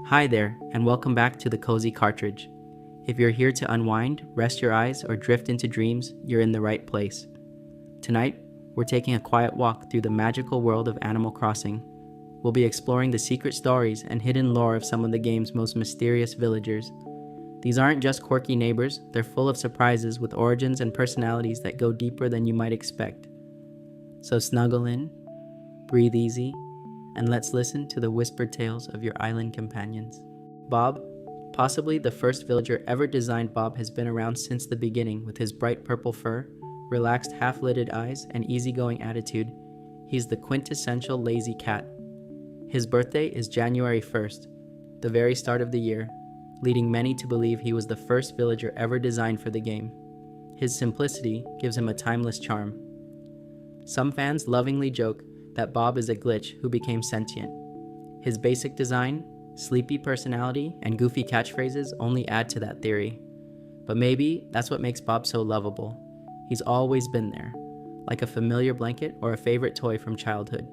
Hi there, and welcome back to the Cozy Cartridge. If you're here to unwind, rest your eyes, or drift into dreams, you're in the right place. Tonight, we're taking a quiet walk through the magical world of Animal Crossing. We'll be exploring the secret stories and hidden lore of some of the game's most mysterious villagers. These aren't just quirky neighbors, they're full of surprises with origins and personalities that go deeper than you might expect. So snuggle in, breathe easy, and let's listen to the whispered tales of your island companions. Bob, possibly the first villager ever designed. Bob has been around since the beginning with his bright purple fur, relaxed half-lidded eyes, and easygoing attitude. He's the quintessential lazy cat. His birthday is January 1st, the very start of the year, leading many to believe he was the first villager ever designed for the game. His simplicity gives him a timeless charm. Some fans lovingly joke that Bob is a glitch who became sentient. His basic design, sleepy personality, and goofy catchphrases only add to that theory. But maybe that's what makes Bob so lovable. He's always been there, like a familiar blanket or a favorite toy from childhood.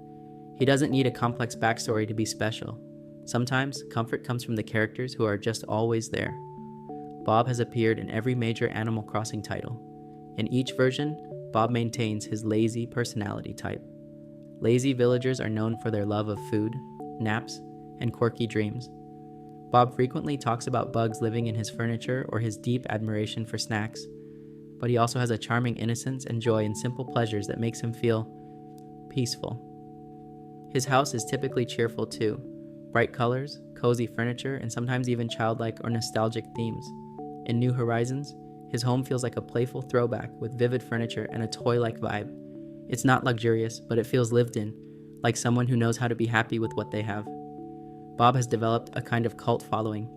He doesn't need a complex backstory to be special. Sometimes, comfort comes from the characters who are just always there. Bob has appeared in every major Animal Crossing title. In each version, Bob maintains his lazy personality type. Lazy villagers are known for their love of food, naps, and quirky dreams. Bob frequently talks about bugs living in his furniture or his deep admiration for snacks, but he also has a charming innocence and joy in simple pleasures that makes him feel peaceful. His house is typically cheerful too, bright colors, cozy furniture, and sometimes even childlike or nostalgic themes. In New Horizons, his home feels like a playful throwback with vivid furniture and a toy-like vibe. It's not luxurious, but it feels lived in, like someone who knows how to be happy with what they have. Bob has developed a kind of cult following.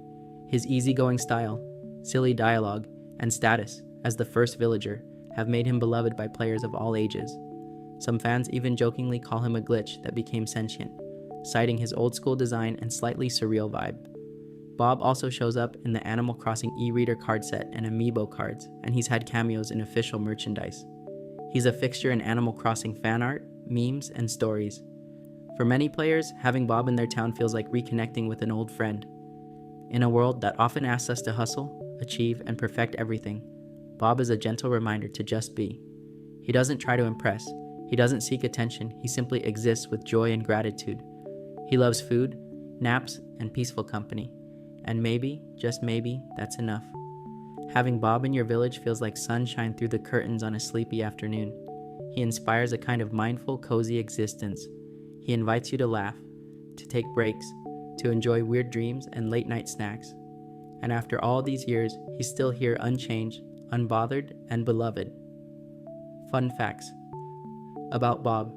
His easygoing style, silly dialogue, and status as the first villager have made him beloved by players of all ages. Some fans even jokingly call him a glitch that became sentient, citing his old-school design and slightly surreal vibe. Bob also shows up in the Animal Crossing e-reader card set and amiibo cards, and he's had cameos in official merchandise. He's a fixture in Animal Crossing fan art, memes, and stories. For many players, having Bob in their town feels like reconnecting with an old friend. In a world that often asks us to hustle, achieve, and perfect everything, Bob is a gentle reminder to just be. He doesn't try to impress. He doesn't seek attention. He simply exists with joy and gratitude. He loves food, naps, and peaceful company. And maybe, just maybe, that's enough. Having Bob in your village feels like sunshine through the curtains on a sleepy afternoon. He inspires a kind of mindful, cozy existence. He invites you to laugh, to take breaks, to enjoy weird dreams and late-night snacks. And after all these years, he's still here unchanged, unbothered, and beloved. Fun facts about Bob.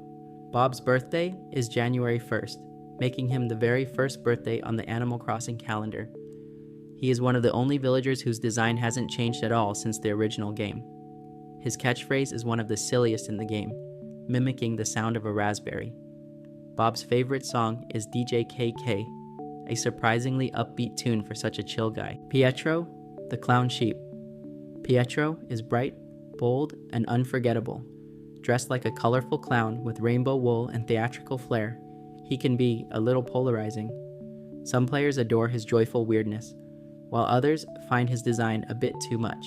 Bob's birthday is January 1st, making him the very first birthday on the Animal Crossing calendar. He is one of the only villagers whose design hasn't changed at all since the original game. His catchphrase is one of the silliest in the game, mimicking the sound of a raspberry. Bob's favorite song is DJ KK, a surprisingly upbeat tune for such a chill guy. Pietro, the clown sheep. Pietro is bright, bold, and unforgettable. Dressed like a colorful clown with rainbow wool and theatrical flair, he can be a little polarizing. Some players adore his joyful weirdness, while others find his design a bit too much.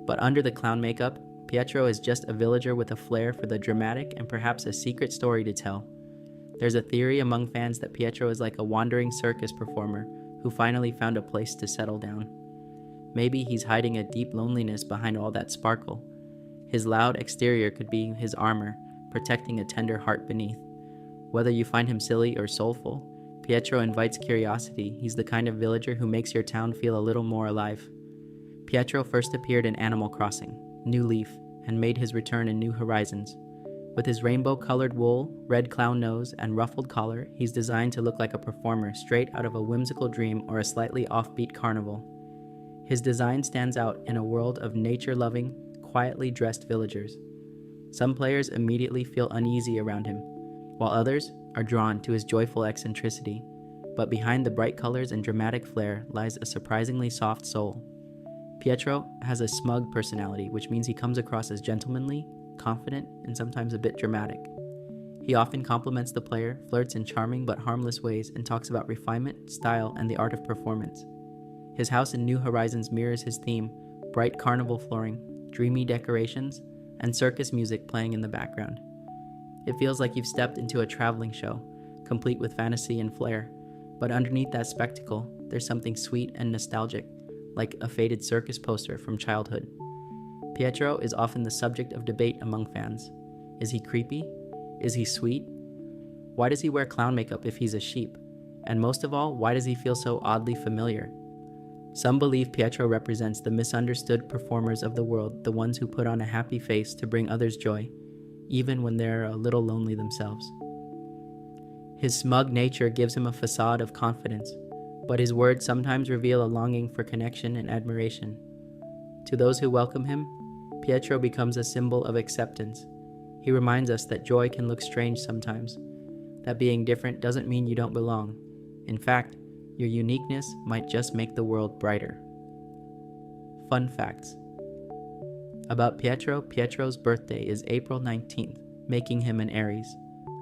But under the clown makeup, Pietro is just a villager with a flair for the dramatic and perhaps a secret story to tell. There's a theory among fans that Pietro is like a wandering circus performer who finally found a place to settle down. Maybe he's hiding a deep loneliness behind all that sparkle. His loud exterior could be his armor, protecting a tender heart beneath. Whether you find him silly or soulful, Pietro invites curiosity. He's the kind of villager who makes your town feel a little more alive. Pietro first appeared in Animal Crossing, New Leaf, and made his return in New Horizons. With his rainbow-colored wool, red clown nose, and ruffled collar, he's designed to look like a performer straight out of a whimsical dream or a slightly offbeat carnival. His design stands out in a world of nature-loving, quietly dressed villagers. Some players immediately feel uneasy around him, while others are drawn to his joyful eccentricity. But behind the bright colors and dramatic flair lies a surprisingly soft soul. Pietro has a smug personality, which means he comes across as gentlemanly, confident, and sometimes a bit dramatic. He often compliments the player, flirts in charming but harmless ways, and talks about refinement, style, and the art of performance. His house in New Horizons mirrors his theme: bright carnival flooring, dreamy decorations, and circus music playing in the background. It feels like you've stepped into a traveling show, complete with fantasy and flair, but underneath that spectacle, there's something sweet and nostalgic, like a faded circus poster from childhood. Pietro is often the subject of debate among fans. Is he creepy? Is he sweet? Why does he wear clown makeup if he's a sheep? And most of all, why does he feel so oddly familiar? Some believe Pietro represents the misunderstood performers of the world, the ones who put on a happy face to bring others joy, even when they're a little lonely themselves. His smug nature gives him a facade of confidence, but his words sometimes reveal a longing for connection and admiration. To those who welcome him, Pietro becomes a symbol of acceptance. He reminds us that joy can look strange sometimes, that being different doesn't mean you don't belong. In fact, your uniqueness might just make the world brighter. Fun facts. About Pietro: Pietro's birthday is April 19th, making him an Aries,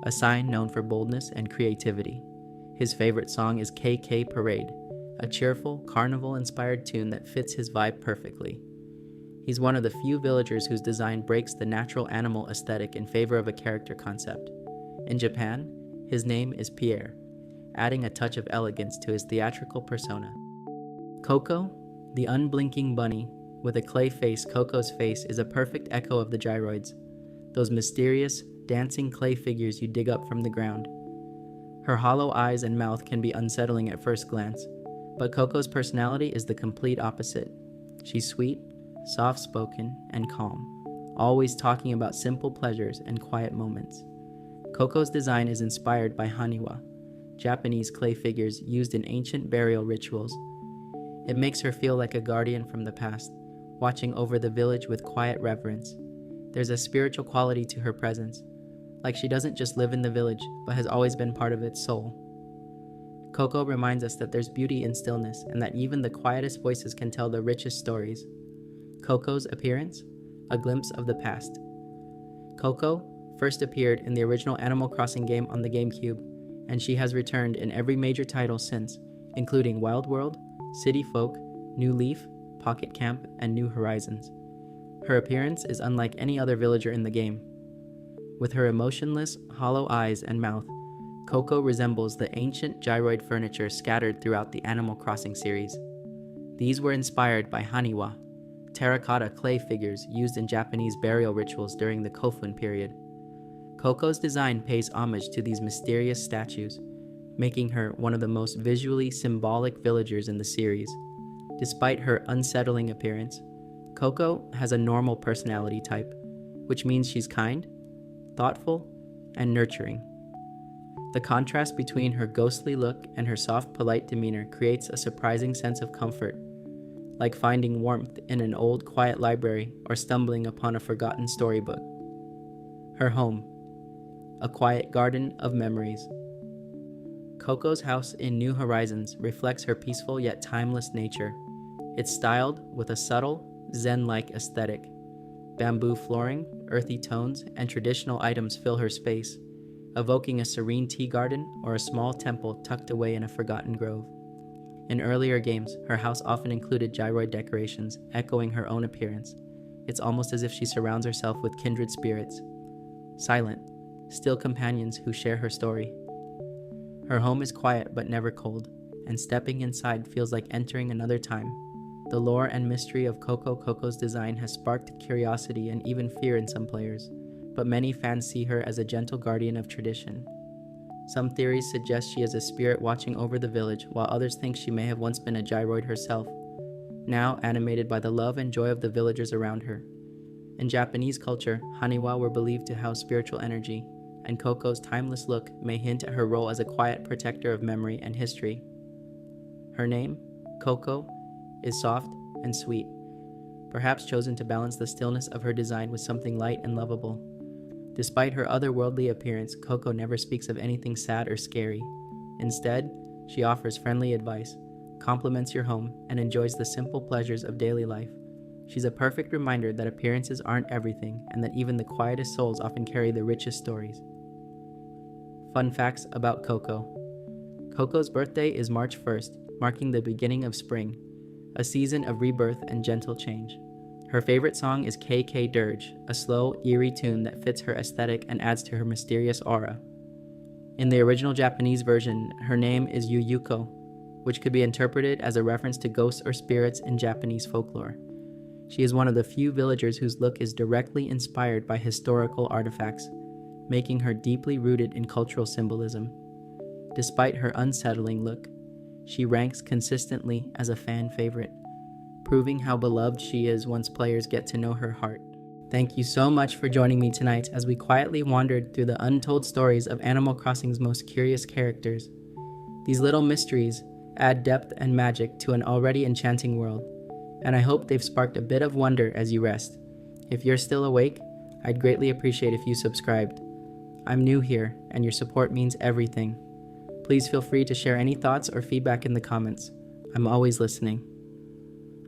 a sign known for boldness and creativity. His favorite song is KK Parade, a cheerful, carnival-inspired tune that fits his vibe perfectly. He's one of the few villagers whose design breaks the natural animal aesthetic in favor of a character concept. In Japan, his name is Pierre, adding a touch of elegance to his theatrical persona. Coco, the unblinking bunny with a clay face. Coco's face is a perfect echo of the gyroids, those mysterious, dancing clay figures you dig up from the ground. Her hollow eyes and mouth can be unsettling at first glance, but Coco's personality is the complete opposite. She's sweet, soft-spoken, and calm, always talking about simple pleasures and quiet moments. Coco's design is inspired by haniwa, Japanese clay figures used in ancient burial rituals. It makes her feel like a guardian from the past, watching over the village with quiet reverence. There's a spiritual quality to her presence, like she doesn't just live in the village, but has always been part of its soul. Coco reminds us that there's beauty in stillness, and that even the quietest voices can tell the richest stories. Coco's appearance: a glimpse of the past. Coco first appeared in the original Animal Crossing game on the GameCube, and she has returned in every major title since, including Wild World, City Folk, New Leaf, Pocket Camp, and New Horizons. Her appearance is unlike any other villager in the game. With her emotionless, hollow eyes and mouth, Coco resembles the ancient gyroid furniture scattered throughout the Animal Crossing series. These were inspired by haniwa, terracotta clay figures used in Japanese burial rituals during the Kofun period. Coco's design pays homage to these mysterious statues, making her one of the most visually symbolic villagers in the series. Despite her unsettling appearance, Coco has a normal personality type, which means she's kind, thoughtful, and nurturing. The contrast between her ghostly look and her soft, polite demeanor creates a surprising sense of comfort, like finding warmth in an old, quiet library or stumbling upon a forgotten storybook. Her home: a quiet garden of memories. Coco's house in New Horizons reflects her peaceful yet timeless nature. It's styled with a subtle, Zen-like aesthetic. Bamboo flooring, earthy tones, and traditional items fill her space, evoking a serene tea garden or a small temple tucked away in a forgotten grove. In earlier games, her house often included gyroid decorations, echoing her own appearance. It's almost as if she surrounds herself with kindred spirits, silent, still companions who share her story. Her home is quiet but never cold, and stepping inside feels like entering another time. The lore and mystery of Coco's design has sparked curiosity and even fear in some players, but many fans see her as a gentle guardian of tradition. Some theories suggest she is a spirit watching over the village, while others think she may have once been a gyroid herself, now animated by the love and joy of the villagers around her. In Japanese culture, haniwa were believed to house spiritual energy, and Coco's timeless look may hint at her role as a quiet protector of memory and history. Her name, Coco, is soft and sweet, perhaps chosen to balance the stillness of her design with something light and lovable. Despite her otherworldly appearance, Coco never speaks of anything sad or scary. Instead, she offers friendly advice, compliments your home, and enjoys the simple pleasures of daily life. She's a perfect reminder that appearances aren't everything, and that even the quietest souls often carry the richest stories. Fun facts about Coco. Coco's birthday is March 1st, marking the beginning of spring, a season of rebirth and gentle change. Her favorite song is KK Dirge, a slow, eerie tune that fits her aesthetic and adds to her mysterious aura. In the original Japanese version, her name is Yuyuko, which could be interpreted as a reference to ghosts or spirits in Japanese folklore. She is one of the few villagers whose look is directly inspired by historical artifacts, making her deeply rooted in cultural symbolism. Despite her unsettling look, she ranks consistently as a fan favorite, proving how beloved she is once players get to know her heart. Thank you so much for joining me tonight as we quietly wandered through the untold stories of Animal Crossing's most curious characters. These little mysteries add depth and magic to an already enchanting world, and I hope they've sparked a bit of wonder as you rest. If you're still awake, I'd greatly appreciate if you subscribed. I'm new here, and your support means everything. Please feel free to share any thoughts or feedback in the comments. I'm always listening.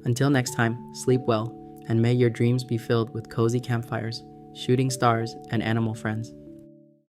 Until next time, sleep well, and may your dreams be filled with cozy campfires, shooting stars, and animal friends.